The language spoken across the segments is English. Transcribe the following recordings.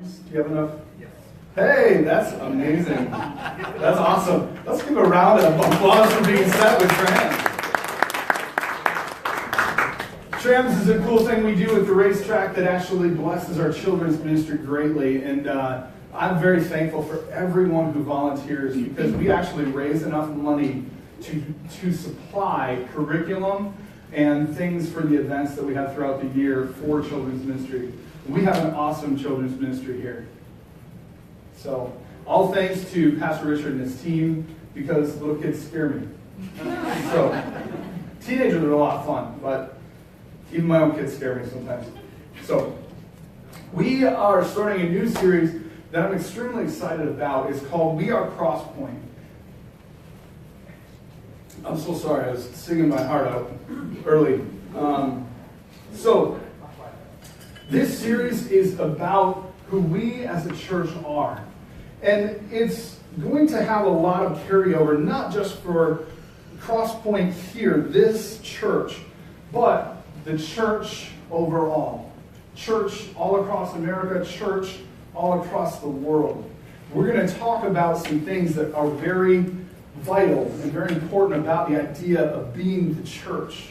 Do you have enough? Yes. Hey, that's amazing. That's awesome. Let's give a round of applause for being set with Trams. Trams is a cool thing we do at the racetrack that actually blesses our children's ministry greatly. And I'm very thankful for everyone who volunteers because we actually raise enough money to supply curriculum and things for the events that we have throughout the year for children's ministry. We have an awesome children's ministry here. So, all thanks to Pastor Richard and his team, because little kids scare me. So, teenagers are a lot of fun, but even my own kids scare me sometimes. So, we are starting a new series that I'm extremely excited about. It's called We Are Crosspoint. I'm so sorry, I was singing my heart out early. This series is about who we as a church are. And it's going to have a lot of carryover, not just for Crosspoint here, this church, but the church overall. Church all across America, church all across the world. We're going to talk about some things that are very vital and very important about the idea of being the church.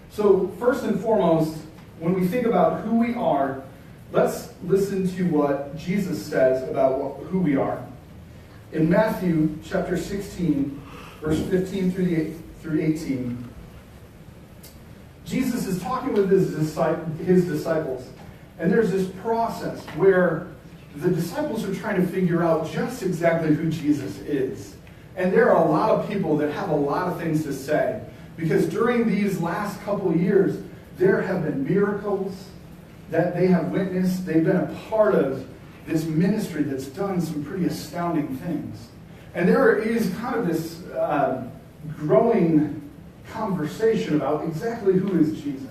So first and foremost, when we think about who we are, let's listen to what Jesus says about who we are. In Matthew chapter 16, verse 15 through 18, Jesus is talking with his disciples. And there's this process where the disciples are trying to figure out just exactly who Jesus is. And there are a lot of people that have a lot of things to say. Because during these last couple of years, there have been miracles that they have witnessed. They've been a part of this ministry that's done some pretty astounding things. And there is kind of this growing conversation about exactly who is Jesus.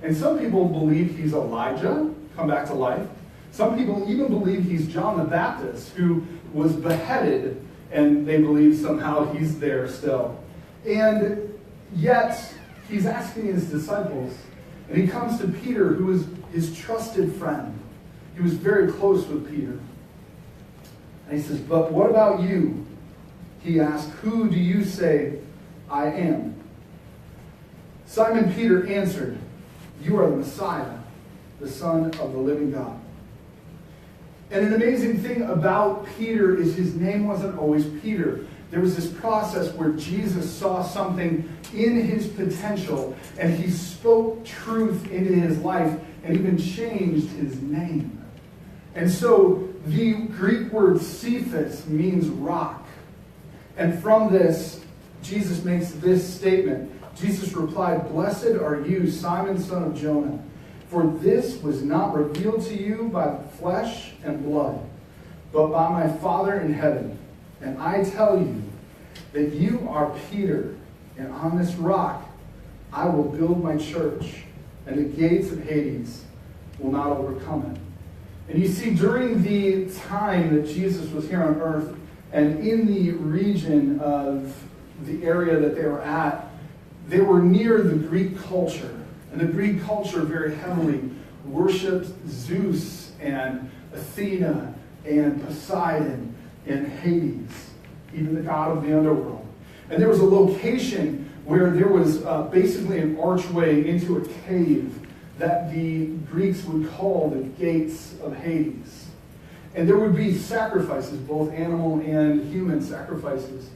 And some people believe he's Elijah, come back to life. Some people even believe he's John the Baptist, who was beheaded, and they believe somehow he's there still. And yet, he's asking his disciples, and he comes to Peter, who is his trusted friend. He was very close with Peter. And he says, "But what about you?" He asked, "Who do you say I am?" Simon Peter answered, "You are the Messiah, the Son of the living God." And an amazing thing about Peter is his name wasn't always Peter. There was this process where Jesus saw something in his potential, and he spoke truth into his life, and even changed his name. And so the Greek word Cephas means rock. And from this, Jesus makes this statement. Jesus replied, "Blessed are you, Simon, son of Jonah, for this was not revealed to you by flesh and blood, but by my Father in heaven. And I tell you that you are Peter, and on this rock I will build my church, and the gates of Hades will not overcome it." And you see, during the time that Jesus was here on earth, and in the region of the area that they were near the Greek culture. And the Greek culture very heavily worshipped Zeus and Athena and Poseidon and Hades, even the god of the underworld. And there was a location where there was basically an archway into a cave that the Greeks would call the gates of Hades. And there would be sacrifices, both animal and human sacrifices.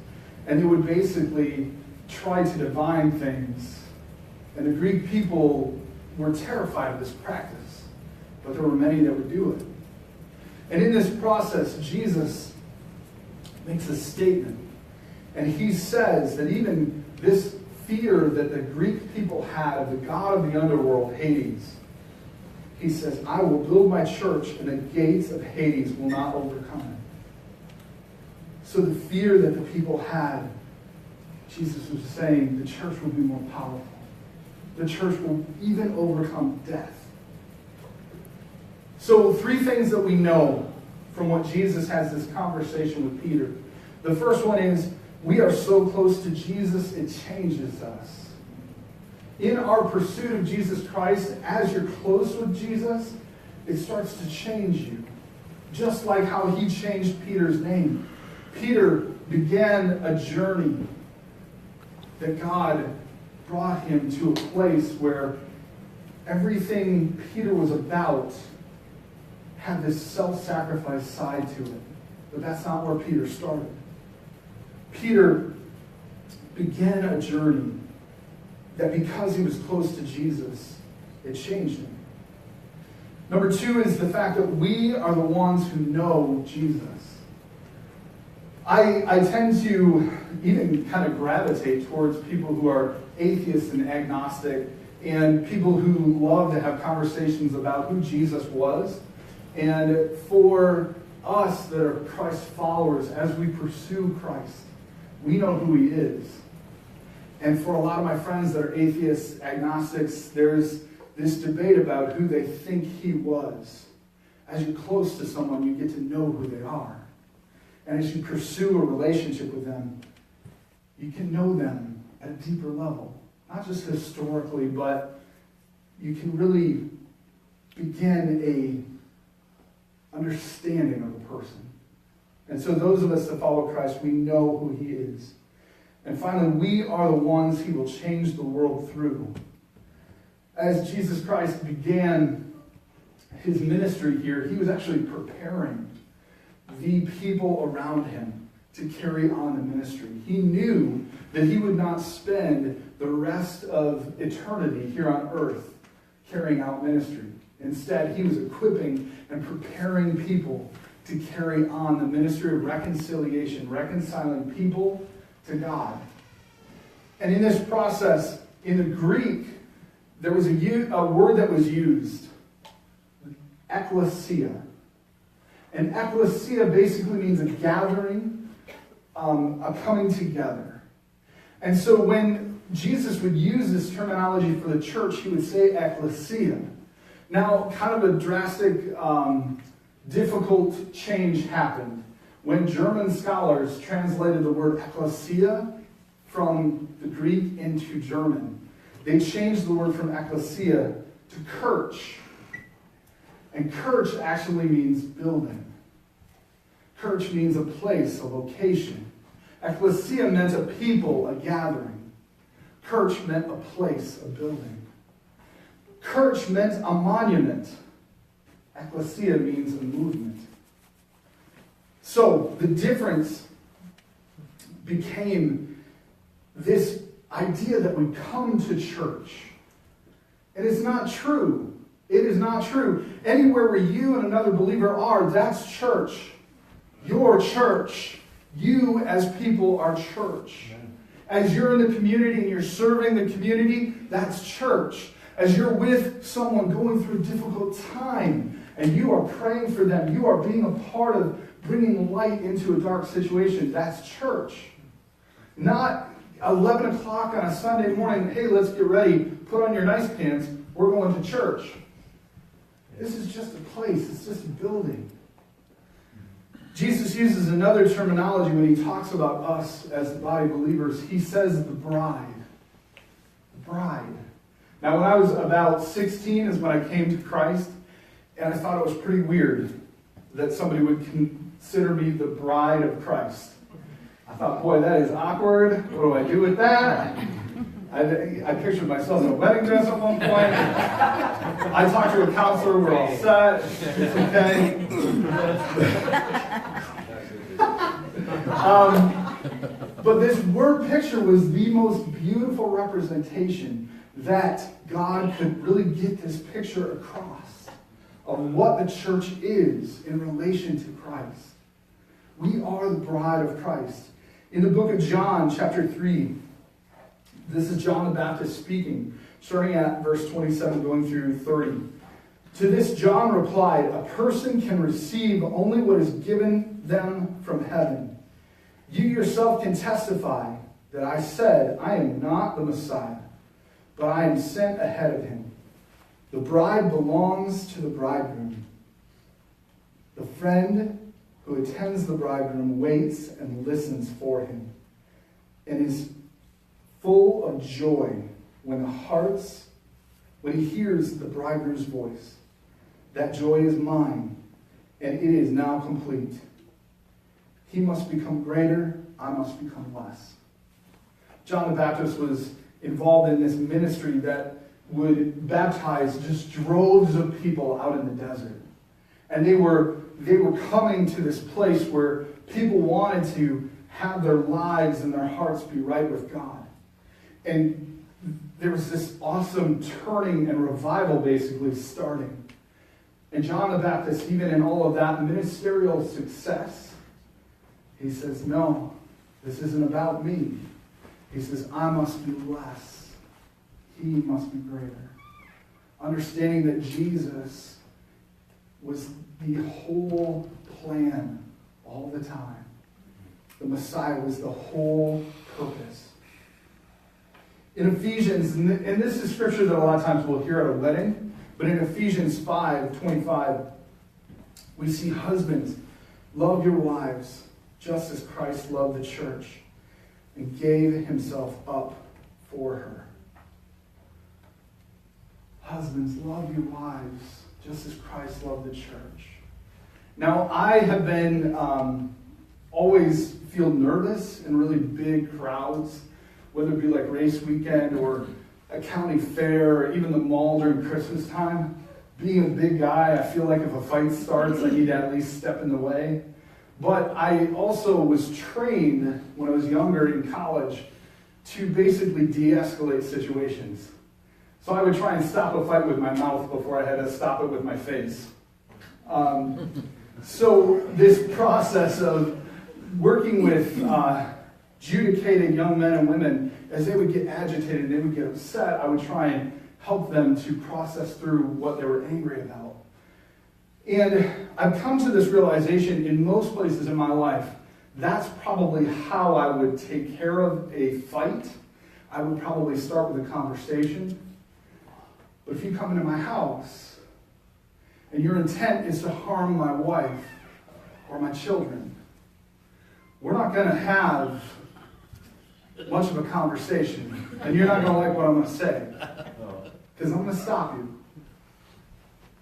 And they would basically try to divine things. And the Greek people were terrified of this practice. But there were many that would do it. And in this process, Jesus makes a statement. And he says that even this fear that the Greek people had of the god of the underworld, Hades, he says, "I will build my church, and the gates of Hades will not overcome it." So the fear that the people had, Jesus was saying the church will be more powerful. The church will even overcome death. So 3 things that we know from what Jesus has this conversation with Peter. The first one is, we are so close to Jesus, it changes us. In our pursuit of Jesus Christ, as you're close with Jesus, it starts to change you. just like how he changed Peter's name. Peter began a journey that God brought him to a place where everything Peter was about had this self-sacrifice side to it. But that's not where Peter started. Peter began a journey that because he was close to Jesus, it changed him. Number 2 is the fact that we are the ones who know Jesus. I tend to even kind of gravitate towards people who are atheists and agnostic and people who love to have conversations about who Jesus was. And for us that are Christ followers, as we pursue Christ, we know who he is. And for a lot of my friends that are atheists, agnostics, there's this debate about who they think he was. As you're close to someone, you get to know who they are. And as you pursue a relationship with them, you can know them at a deeper level. Not just historically, but you can really begin a understanding of the person. And so those of us that follow Christ, we know who he is. And finally, we are the ones he will change the world through. As Jesus Christ began his ministry here, he was actually preparing the people around him to carry on the ministry. He knew that he would not spend the rest of eternity here on earth carrying out ministry. Instead, he was equipping and preparing people to carry on the ministry of reconciliation, reconciling people to God. And in this process, in the Greek, there was a word that was used, ekklesia. And ekklesia basically means a gathering, a coming together. And so when Jesus would use this terminology for the church, he would say ekklesia. Now, kind of a drastic, difficult change happened when German scholars translated the word ekklesia from the Greek into German. They changed the word from ekklesia to kirch. And kirch actually means building. Kirch means a place, a location. Ekklesia meant a people, a gathering. Kirch meant a place, a building. Kirch meant a monument. Ekklesia means a movement. So the difference became this idea that we come to church. And it's not true. It is not true. Anywhere where you and another believer are, that's church. Your church. You as people are church. As you're in the community and you're serving the community, that's church. As you're with someone going through a difficult time and you are praying for them, you are being a part of bringing light into a dark situation, that's church. Not 11 o'clock on a Sunday morning, hey, let's get ready, put on your nice pants, we're going to church. This is just a place, it's just a building. Jesus uses another terminology when he talks about us as the body of believers. He says the bride. The bride. Now, when I was about 16 is when I came to Christ, and I thought it was pretty weird that somebody would consider me the bride of Christ. I thought, boy, that is awkward. What do I do with that? I pictured myself in a wedding dress at one point. I talked to a counselor, we're all set. It's okay. But this word picture was the most beautiful representation that God could really get this picture across of what the church is in relation to Christ. We are the bride of Christ. In the book of John, chapter 3, this is John the Baptist speaking, starting at verse 27, going through 30. To this John replied, a person can receive only what is given them from heaven. You yourself can testify that I said, I am not the Messiah, but I am sent ahead of him. The bride belongs to the bridegroom. The friend who attends the bridegroom waits and listens for him, and is full of joy when he hears the bridegroom's voice. That joy is mine, and it is now complete. He must become greater, I must become less. John the Baptist was involved in this ministry that would baptize just droves of people out in the desert. And they were coming to this place where people wanted to have their lives and their hearts be right with God. And there was this awesome turning and revival basically starting. And John the Baptist, even in all of that ministerial success, he says, no, this isn't about me. He says, I must be less. He must be greater. Understanding that Jesus was the whole plan all the time. The Messiah was the whole purpose. In Ephesians, and this is scripture that a lot of times we'll hear at a wedding, but in Ephesians 5:25, we see husbands, love your wives, just as Christ loved the church and gave himself up for her. Husbands, love your wives, just as Christ loved the church. Now, I have been always feel nervous in really big crowds, whether it be like race weekend or a county fair or even the mall during Christmas time. Being a big guy, I feel like if a fight starts, I need to at least step in the way. But I also was trained when I was younger in college to basically de-escalate situations. So I would try and stop a fight with my mouth before I had to stop it with my face. So this process of working with adjudicated young men and women, as they would get agitated, they would get upset, I would try and help them to process through what they were angry about. And I've come to this realization in most places in my life, that's probably how I would take care of a fight. I would probably start with a conversation. But if you come into my house and your intent is to harm my wife or my children, we're not going to have much of a conversation. And you're not going to like what I'm going to say. Because I'm going to stop you.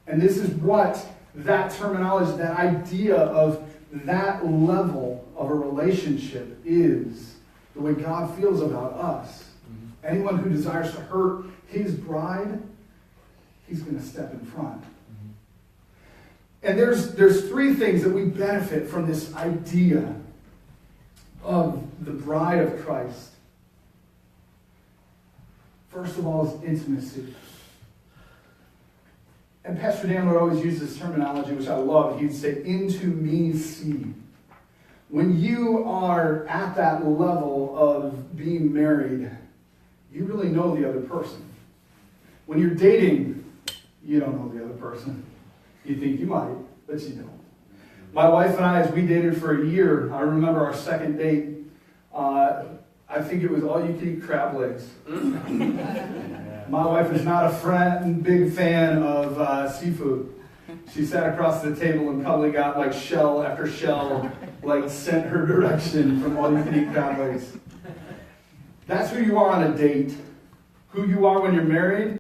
And this is what that terminology, that idea of that level of a relationship is, the way God feels about us. Mm-hmm. Anyone who desires to hurt his bride, he's going to step in front. Mm-hmm. And there's three things that we benefit from this idea of the bride of Christ. First of all is intimacy. And Pastor Dan would always use this terminology, which I love. He'd say, into me see. When you are at that level of being married, you really know the other person. When you're dating, you don't know the other person. You think you might, but you don't. My wife and I, as we dated for a year, I remember our second date, I think it was all-you-can-eat crab legs. My wife is not a big fan of seafood. She sat across the table and probably got like shell after shell, like sent her direction from all-you-can-eat crab legs. That's who you are on a date. Who you are when you're married